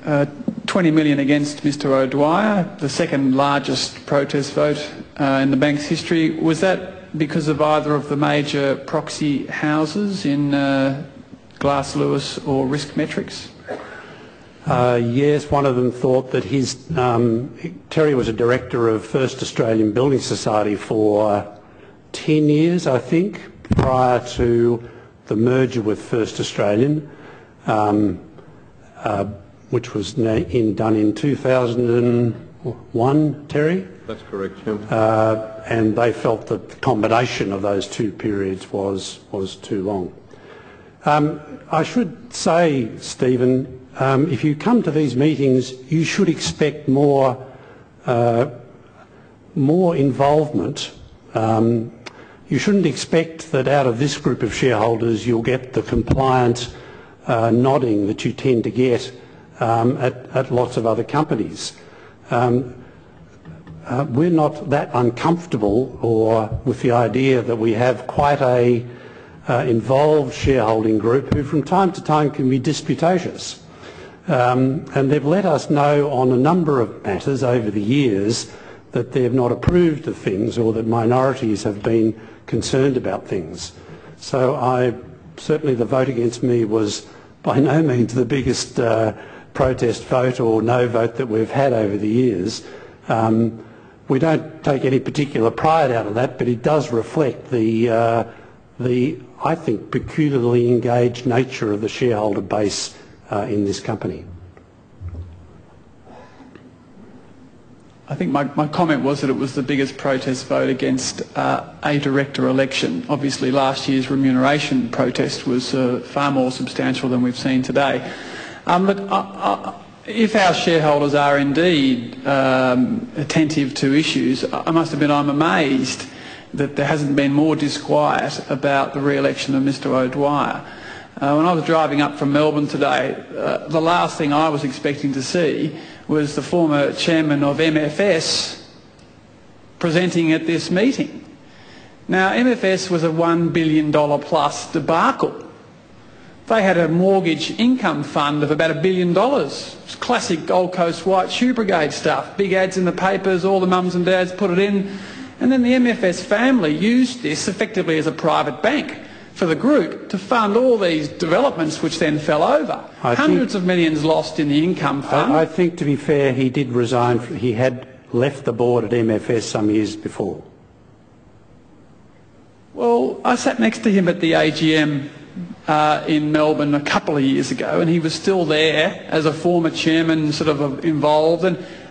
20 million against Mr O Dwyer, the second largest protest vote in the bank's history. Was that because of either of the major proxy houses in Glass Lewis or Risk Metrics? Yes, one of them thought that Terry was a director of First Australian Building Society for 10 years, I think, prior to the merger with First Australian, which was done in 2001, Terry? That's correct, Jim. And they felt that the combination of those two periods was too long. I should say, Stephen, if you come to these meetings, you should expect more involvement. You shouldn't expect that out of this group of shareholders you'll get the compliant nodding that you tend to get at lots of other companies. We're not that uncomfortable with the idea that we have quite a involved shareholding group who from time to time can be disputatious. And they've let us know on a number of matters over the years that they've not approved of things or that minorities have been concerned about things. So certainly the vote against me was by no means the biggest protest vote or no vote that we've had over the years. We don't take any particular pride out of that, but it does reflect the I think, peculiarly engaged nature of the shareholder base in this company. I think my comment was that it was the biggest protest vote against a director election. Obviously last year's remuneration protest was far more substantial than we've seen today. Look, if our shareholders are indeed attentive to issues, I must admit I'm amazed that there hasn't been more disquiet about the re-election of Mr O Dwyer. When I was driving up from Melbourne today, the last thing I was expecting to see was the former chairman of MFS presenting at this meeting. Now, MFS was a $1 billion plus debacle. They had a mortgage income fund of about $1 billion. It's classic Gold Coast White Shoe Brigade stuff. Big ads in the papers, all the mums and dads put it in. And then the MFS family used this effectively as a private bank for the group to fund all these developments which then fell over. Hundreds of millions lost in the income fund. I think, to be fair, he did resign. He had left the board at MFS some years before. Well, I sat next to him at the AGM in Melbourne a couple of years ago, and he was still there as a former chairman, sort of involved.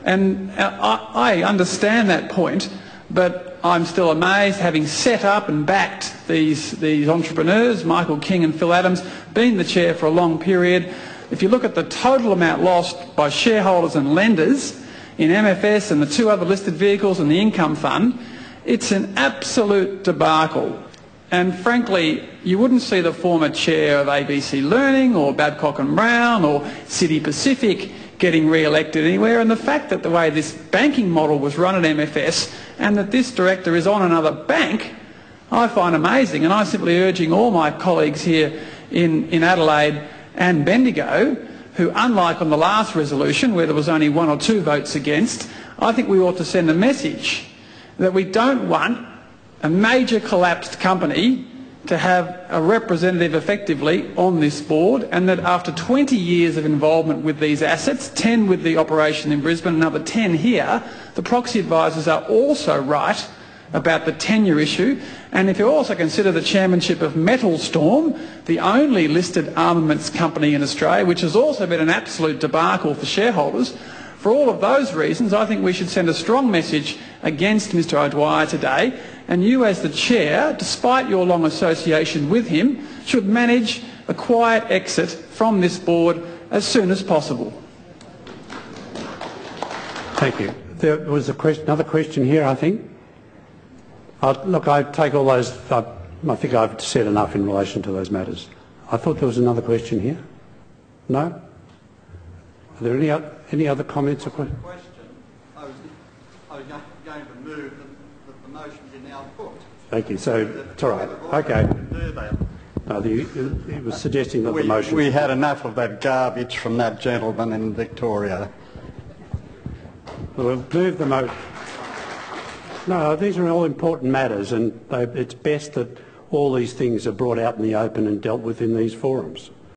And I understand that point, but I'm still amazed, having set up and backed these entrepreneurs, Michael King and Phil Adams, been the chair for a long period. If you look at the total amount lost by shareholders and lenders in MFS and the two other listed vehicles and the income fund, it's an absolute debacle. And frankly, you wouldn't see the former chair of ABC Learning or Babcock and Brown or City Pacific getting re-elected anywhere. And the fact that the way this banking model was run at MFS and that this director is on another bank, I find amazing. And I'm simply urging all my colleagues here in Adelaide and Bendigo, who, unlike on the last resolution where there was only 1 or 2 votes against, I think we ought to send a message that we don't want a major collapsed company to have a representative effectively on this board, and that after 20 years of involvement with these assets, 10 with the operation in Brisbane, another 10 here, the proxy advisors are also right about the tenure issue. And if you also consider the chairmanship of Metalstorm, the only listed armaments company in Australia, which has also been an absolute debacle for shareholders, for all of those reasons, I think we should send a strong message against Mr O Dwyer today, and you as the chair, despite your long association with him, should manage a quiet exit from this board as soon as possible. Thank you. There was another question here, I think. Look, I take all those, I think I've said enough in relation to those matters. I thought there was another question here. No? Are there any other comments or questions? I was going to move that the motion be now put. Thank you. So it's all right. Okay. No, he was suggesting that the motion... We had enough of that garbage from that gentleman in Victoria. We'll move the motion. No, these are all important matters, and it's best that all these things are brought out in the open and dealt with in these forums.